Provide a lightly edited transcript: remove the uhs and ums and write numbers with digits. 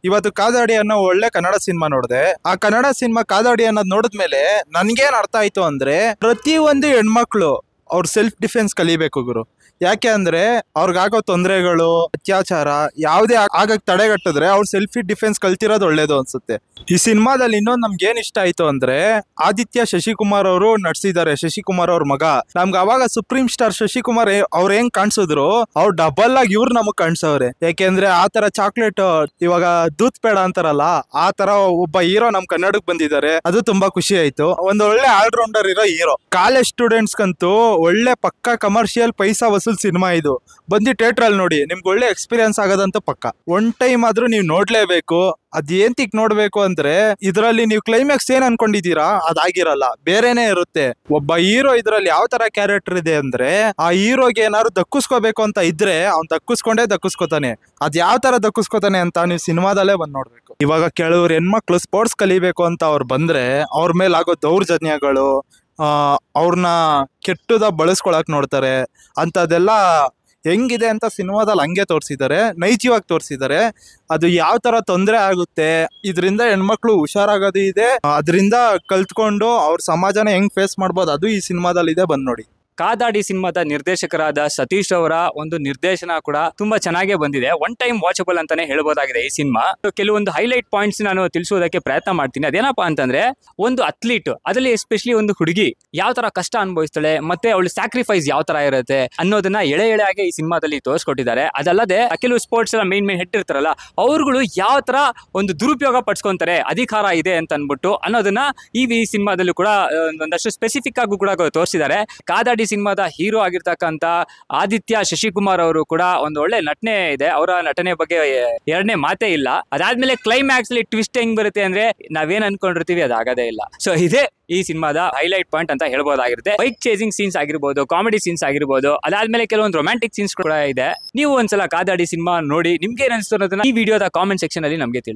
ಇವತ್ತು ಕಾದಾಡಿ ಅನ್ನೋ ಒಳ್ಳೆ ಕನ್ನಡ ಸಿನಿಮಾ ನೋಡಿದೆ. ಆ ಕನ್ನಡ ಸಿನಿಮಾ ಕಾದಾಡಿ ಅನ್ನೋದು ನೋಡಿದ್ಮೇಲೆ ನನ್ಗೇನ್ ಅರ್ಥ ಆಯ್ತು ಅಂದ್ರೆ, ಪ್ರತಿಯೊಂದು ಹೆಣ್ಮಕ್ಳು ಅವ್ರ ಸೆಲ್ಫ್ ಡಿಫೆನ್ಸ್ ಕಲಿಬೇಕು ಗುರು. ಯಾಕೆ ಅಂದ್ರೆ ಅವ್ರಿಗಾಗೋ ತೊಂದರೆಗಳು, ಅತ್ಯಾಚಾರ ಯಾವುದೇ ಆಗಕ್ ತಡೆಗಟ್ಟಿದ್ರೆ ಅವ್ರ ಸೆಲ್ಫಿ ಡಿಫೆನ್ಸ್ ಕಲ್ತಿರೋದು ಒಳ್ಳೇದು ಅನ್ಸುತ್ತೆ. ಈ ಸಿನಿಮಾದಲ್ಲಿ ಇನ್ನೊಂದು ನಮ್ಗೆ ಏನ್ ಇಷ್ಟ ಆಯ್ತು ಅಂದ್ರೆ, ಆದಿತ್ಯ ಶಶಿಕುಮಾರ್ ಅವರು ನಡ್ಸಿದ್ದಾರೆ. ಶಶಿಕುಮಾರ್ ಅವ್ರ ಮಗ. ನಮ್ಗೆ ಅವಾಗ ಸುಪ್ರೀಂ ಸ್ಟಾರ್ ಶಶಿಕುಮಾರ್ ಅವ್ರ ಹೆಂಗ್ ಕಾಣಿಸಿದ್ರು, ಅವ್ರು ಡಬಲ್ ಆಗಿ ಇವ್ರು ನಮಗ್ ಕಾಣಿಸವ್ರೆ. ಯಾಕೆಂದ್ರೆ ಆ ತರ ಚಾಕ್ಲೇಟ್ ಇವಾಗ ದೂತ್ ಪೇಡ ಅಂತಾರಲ್ಲ, ಆ ತರ ಒಬ್ಬ ಹೀರೋ ನಮ್ ಕನ್ನಡಕ್ ಬಂದಿದ್ದಾರೆ. ಅದು ತುಂಬಾ ಖುಷಿ ಆಯ್ತು. ಒಂದ್ ಒಳ್ಳೆ ಆಲ್ರೌಂಡರ್ ಇರೋ ಹೀರೋ. ಕಾಲೇಜ್ ಸ್ಟೂಡೆಂಟ್ಸ್ಗಂತೂ ಒಳ್ಳೆ ಪಕ್ಕಾ ಕಮರ್ಷಿಯಲ್ ಪೈಸಾ ವಸೂಲ್ ಸಿನಿಮಾ ಇದು. ಬಂದು ಥಿಯೇಟರ್ ಅಲ್ಲಿ ನೋಡಿ, ನಿಮ್ಗೆ ಒಳ್ಳೆ ಎಕ್ಸ್ಪೀರಿಯನ್ಸ್ ಆಗೋದಂತ ಪಕ್ಕ. ಒನ್ ಟೈಮ್ ಆದ್ರೂ ನೀವು ನೋಡ್ಲೇಬೇಕು. ಅದೇಂತಿಕ್ ನೋಡ್ಬೇಕು ಅಂದ್ರೆ, ಇದ್ರಲ್ಲಿ ನೀವು ಕ್ಲೈಮ್ಯಾಕ್ಸ್ ಏನ್ ಅನ್ಕೊಂಡಿದೀರಾ ಅದಾಗಿರಲ್ಲ, ಬೇರೆನೆ ಇರುತ್ತೆ. ಒಬ್ಬ ಹೀರೋ ಇದ್ರಲ್ಲಿ ಯಾವ ತರ ಕ್ಯಾರೆಕ್ಟರ್ ಇದೆ ಅಂದ್ರೆ, ಆ ಹೀರೋಗೆ ಏನಾದ್ರು ದಕ್ಕಿಸ್ಕೋಬೇಕು ಅಂತ ಇದ್ರೆ ಅವ್ನ್ ದಕ್ಕಿಸ್ಕೋತಾನೆ. ಅದ್ ಯಾವ ತರ ದಕ್ಕಿಸ್ಕೋತಾನೆ ಅಂತ ನೀವು ಸಿನಿಮಾದಲ್ಲೇ ಬಂದ್ ನೋಡ್ಬೇಕು. ಇವಾಗ ಕೆಲವ್ರು ಹೆಣ್ಮಕ್ಳು ಸ್ಪೋರ್ಟ್ಸ್ ಕಲಿಬೇಕು ಅಂತ ಅವ್ರು ಬಂದ್ರೆ, ಅವ್ರ ಮೇಲೆ ಆಗೋ ದೌರ್ಜನ್ಯಗಳು, ಅವ್ರನ್ನ ಕೆಟ್ಟದ ಬಳಸ್ಕೊಳಕ್ ನೋಡ್ತಾರೆ. ಅಂತದೆಲ್ಲ ಹೆಂಗಿದೆ ಅಂತ ಸಿನಿಮಾದಲ್ಲಿ ಹಂಗೆ ತೋರಿಸಿದ್ದಾರೆ, ನೈಜವಾಗಿ ತೋರಿಸಿದ್ದಾರೆ. ಅದು ಯಾವ ತರ ತೊಂದರೆ ಆಗುತ್ತೆ, ಇದರಿಂದ ಹೆಣ್ಮಕ್ಳು ಹುಷಾರಾಗೋದು ಇದೆ. ಅದರಿಂದ ಕಲ್ತ್ಕೊಂಡು ಅವ್ರ ಸಮಾಜನ ಹೆಂಗ್ ಫೇಸ್ ಮಾಡ್ಬೋದು, ಅದು ಈ ಸಿನಿಮಾದಲ್ಲಿ ಇದೆ. ಬಂದ್ ನೋಡಿ. ಕಾದಾಡಿ ಸಿನಿಮಾದ ನಿರ್ದೇಶಕರಾದ ಸತೀಶ್ ಅವರ ಒಂದು ನಿರ್ದೇಶನ ಕೂಡ ತುಂಬಾ ಚೆನ್ನಾಗೇ ಬಂದಿದೆ. ಒನ್ ಟೈಮ್ ವಾಚಬಲ್ ಅಂತಾನೆ ಹೇಳ್ಬೋದಾಗಿದೆ ಈ ಸಿನಿಮಾ. ಕೆಲವೊಂದು ಹೈಲೈಟ್ ಪಾಯಿಂಟ್ಸ್ ನಾನು ತಿಳಿಸೋದಕ್ಕೆ ಪ್ರಯತ್ನ ಮಾಡ್ತೀನಿ. ಅದೇನಪ್ಪಾ ಅಂತಂದ್ರೆ, ಒಂದು ಅಥ್ಲೀಟ್, ಅದರಲ್ಲಿ ಎಸ್ಪೆಷಲಿ ಒಂದು ಹುಡುಗಿ ಯಾವ ತರ ಕಷ್ಟ ಅನುಭವಿಸ್ತಾಳೆ, ಮತ್ತೆ ಅವಳು ಸ್ಯಾಕ್ರಿಫೈಸ್ ಯಾವ ತರ ಇರುತ್ತೆ ಅನ್ನೋದನ್ನ ಎಳೆ ಆಗಿ ಈ ಸಿನಿಮಾದಲ್ಲಿ ತೋರಿಸ್ಕೊಟ್ಟಿದ್ದಾರೆ. ಅದಲ್ಲದೆ ಕೆಲವು ಸ್ಪೋರ್ಟ್ಸ್ ಮೇನ್ ಹೆಡ್ ಇರ್ತಾರಲ್ಲ, ಅವ್ರುಗಳು ಯಾವ ತರ ಒಂದು ದುರುಪಯೋಗ ಪಡಿಸ್ಕೊಂತಾರೆ, ಅಧಿಕಾರ ಇದೆ ಅಂತ ಅನ್ಬಿಟ್ಟು ಅನ್ನೋದನ್ನ ಈ ಸಿನಿಮಾದಲ್ಲೂ ಕೂಡ ಒಂದಷ್ಟು ಸ್ಪೆಸಿಫಿಕ್ ಆಗೂ ಕೂಡ ತೋರಿಸಿದ್ದಾರೆ. ಕಾದಾಡಿ ಸಿನಿಮಾದ ಹೀರೋ ಆಗಿರ್ತಕ್ಕಂತ ಆದಿತ್ಯ ಶಶಿಕುಮಾರ್ ಅವರು ಕೂಡ ಒಂದು ಒಳ್ಳೆ ನಟನೆ ಇದೆ. ಅವರ ನಟನೆ ಬಗ್ಗೆ ಎರಡನೇ ಮಾತೇ ಇಲ್ಲ. ಅದಾದ್ಮೇಲೆ ಕ್ಲೈಮ್ಯಾಕ್ಸ್ ಅಲ್ಲಿ ಟ್ವಿಸ್ಟ್ ಹೆಂಗ್ ಬರುತ್ತೆ ಅಂದ್ರೆ, ನಾವೇನ್ ಅನ್ಕೊಂಡಿರ್ತೀವಿ ಅದಾಗದೇ ಇಲ್ಲ. ಸೊ ಇದೇ ಈ ಸಿನಿಮಾದ ಹೈಲೈಟ್ ಪಾಯಿಂಟ್ ಅಂತ ಹೇಳ್ಬೋದಾಗಿರುತ್ತೆ. ಬೈಕ್ ಚೇಸಿಂಗ್ ಸೀನ್ಸ್ ಆಗಿರ್ಬೋದು, ಕಾಮಿಡಿ ಸೀನ್ಸ್ ಆಗಿರ್ಬೋದು, ಅದಾದ್ಮೇಲೆ ಕೆಲವೊಂದು ರೊಮ್ಯಾಂಟಿಕ್ ಸೀನ್ಸ್ ಕೂಡ ಇದೆ. ನೀವು ಒಂದ್ಸಲ ಕಾದಾಡಿ ಸಿನಿಮಾ ನೋಡಿ, ನಿಮ್ಗೆ ಏನ್ ಅನಿಸ್ತು ಅನ್ನೋದನ್ನ ಈ ವಿಡಿಯೋದ ಕಾಮೆಂಟ್ ಸೆಕ್ಷನ್ ಅಲ್ಲಿ ನಮ್ಗೆ ತಿಳಿಸಿ.